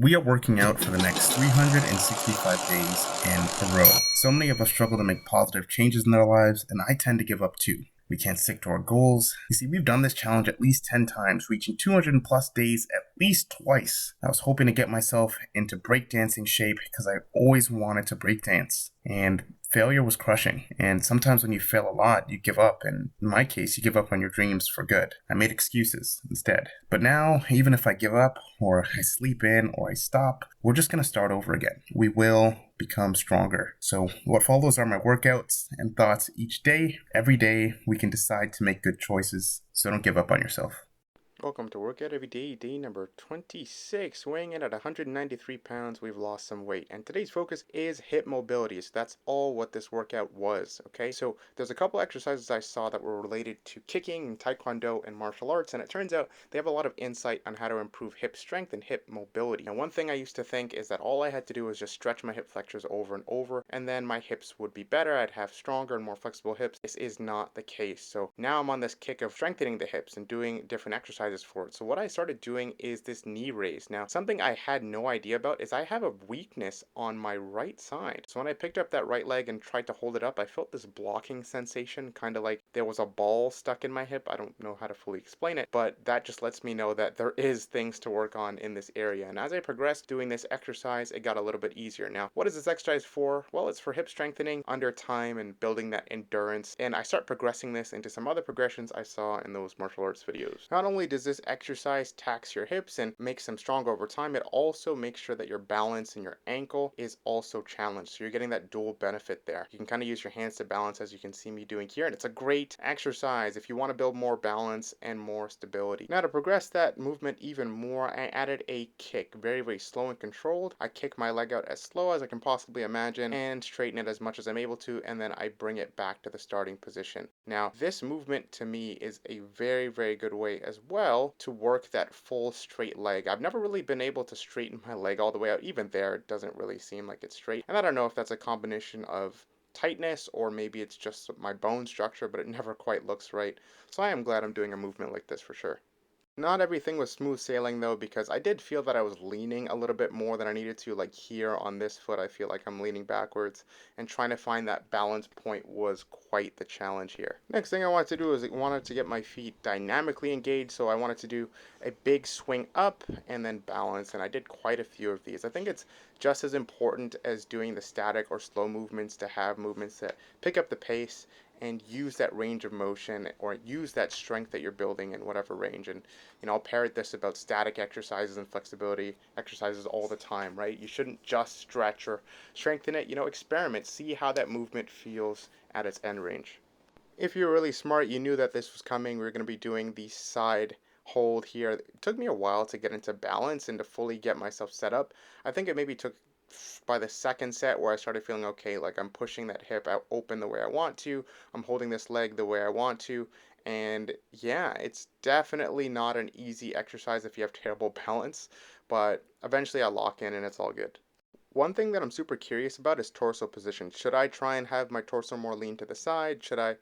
We are working out for the next 365 days in a row. So many of us struggle to make positive changes in their lives, and I tend to give up too. We can't stick to our goals. You see, we've done this challenge at least 10 times, reaching 200 plus days at least twice. I was hoping to get myself into breakdancing shape because I always wanted to breakdance. And failure was crushing. And sometimes when you fail a lot, you give up. And in my case, you give up on your dreams for good. I made excuses instead. But now, even if I give up, or I sleep in, or I stop, we're just going to start over again. We will become stronger. So what follows are my workouts and thoughts each day. Every day, we can decide to make good choices. So don't give up on yourself. Welcome to Workout Every Day, day number 26. Weighing in at 193 pounds, we've lost some weight. And today's focus is hip mobility. So that's all what this workout was, okay? So there's a couple exercises I saw that were related to kicking and taekwondo and martial arts. And it turns out they have a lot of insight on how to improve hip strength and hip mobility. Now, one thing I used to think is that all I had to do was just stretch my hip flexors over and over, and then my hips would be better. I'd have stronger and more flexible hips. This is not the case. So now I'm on this kick of strengthening the hips and doing different exercises for it. So what I started doing is this knee raise. Now, something I had no idea about is I have a weakness on my right side. So when I picked up that right leg and tried to hold it up, I felt this blocking sensation, kind of like there was a ball stuck in my hip. I don't know how to fully explain it, but that just lets me know that there is things to work on in this area. And as I progressed doing this exercise, it got a little bit easier. Now, what is this exercise for? Well, it's for hip strengthening under time and building that endurance. And I start progressing this into some other progressions I saw in those martial arts videos. Not only does this exercise tax your hips and makes them stronger over time, it also makes sure that your balance and your ankle is also challenged. So you're getting that dual benefit there. You can kind of use your hands to balance, as you can see me doing here, and it's a great exercise if you want to build more balance and more stability. Now, to progress that movement even more, I added a kick, very, very slow and controlled. I kick my leg out as slow as I can possibly imagine and straighten it as much as I'm able to, and then I bring it back to the starting position. Now, this movement to me is a very, very good way as well to work that full straight leg. I've never really been able to straighten my leg all the way out. Even there, it doesn't really seem like it's straight. And I don't know if that's a combination of tightness or maybe it's just my bone structure, but it never quite looks right. So I am glad I'm doing a movement like this for sure. Not everything was smooth sailing though, because I did feel that I was leaning a little bit more than I needed to. Like here on this foot, I feel like I'm leaning backwards, and trying to find that balance point was quite the challenge here. Next thing I wanted to do is I wanted to get my feet dynamically engaged, so I wanted to do a big swing up and then balance, and I did quite a few of these. I think it's just as important as doing the static or slow movements to have movements that pick up the pace and use that range of motion or use that strength that you're building in whatever range. And I'll parrot this about static exercises and flexibility exercises all the time, right? You shouldn't just stretch or strengthen it. Experiment, see how that movement feels at its end range. If you're really smart, you knew that this was coming. We were going to be doing the side hold here. It took me a while to get into balance and to fully get myself set up. I think it maybe took by the second set where I started feeling okay, like I'm pushing that hip out open the way I want to, I'm holding this leg the way I want to, and yeah, it's definitely not an easy exercise if you have terrible balance, but eventually I lock in and it's all good. One thing that I'm super curious about is torso position. Should I try and have my torso more lean to the side? Should I,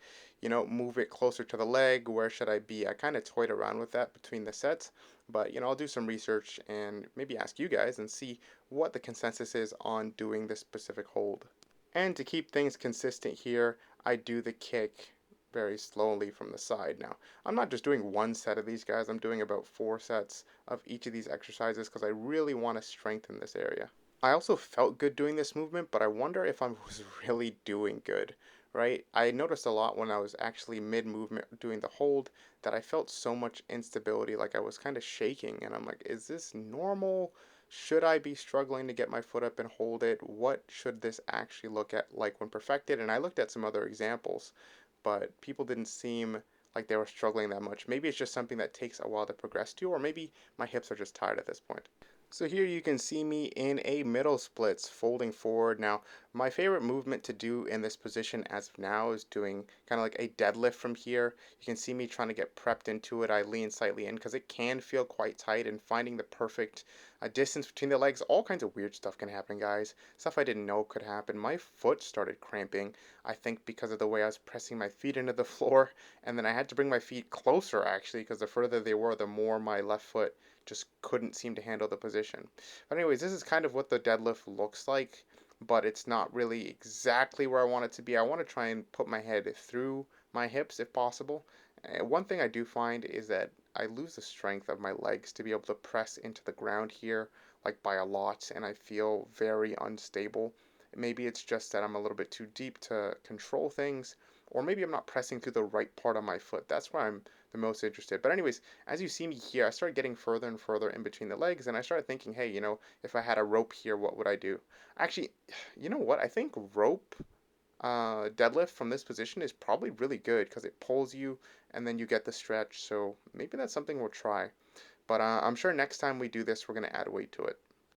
move it closer to the leg? Where should I be? I kind of toyed around with that between the sets, but I'll do some research and maybe ask you guys and see what the consensus is on doing this specific hold. And to keep things consistent here, I do the kick very slowly from the side. Now, I'm not just doing one set of these guys, I'm doing about 4 sets of each of these exercises because I really want to strengthen this area. I also felt good doing this movement, but I wonder if I was really doing good, right? I noticed a lot when I was actually mid movement doing the hold that I felt so much instability, like I was kind of shaking, and I'm like, is this normal? Should I be struggling to get my foot up and hold it? What should this actually look at like when perfected? And I looked at some other examples, but people didn't seem like they were struggling that much. Maybe it's just something that takes a while to progress to, or maybe my hips are just tired at this point. So here you can see me in a middle splits, folding forward. Now, my favorite movement to do in this position as of now is doing kind of like a deadlift from here. You can see me trying to get prepped into it. I lean slightly in because it can feel quite tight, and finding the perfect distance between the legs, all kinds of weird stuff can happen, guys. Stuff I didn't know could happen. My foot started cramping, I think because of the way I was pressing my feet into the floor, and then I had to bring my feet closer actually because the further they were, the more my left foot just couldn't seem to handle the position. But anyways, this is kind of what the deadlift looks like, but it's not really exactly where I want it to be. I want to try and put my head through my hips if possible. One thing I do find is that I lose the strength of my legs to be able to press into the ground here, like by a lot, and I feel very unstable. Maybe it's just that I'm a little bit too deep to control things, or maybe I'm not pressing through the right part of my foot. That's where I'm the most interested. But anyways, as you see me here, I started getting further and further in between the legs, and I started thinking, hey, if I had a rope here, what would I do? Actually, you know what? I think rope deadlift from this position is probably really good because it pulls you and then you get the stretch. So maybe that's something we'll try. But I'm sure next time we do this, we're going to add weight to it.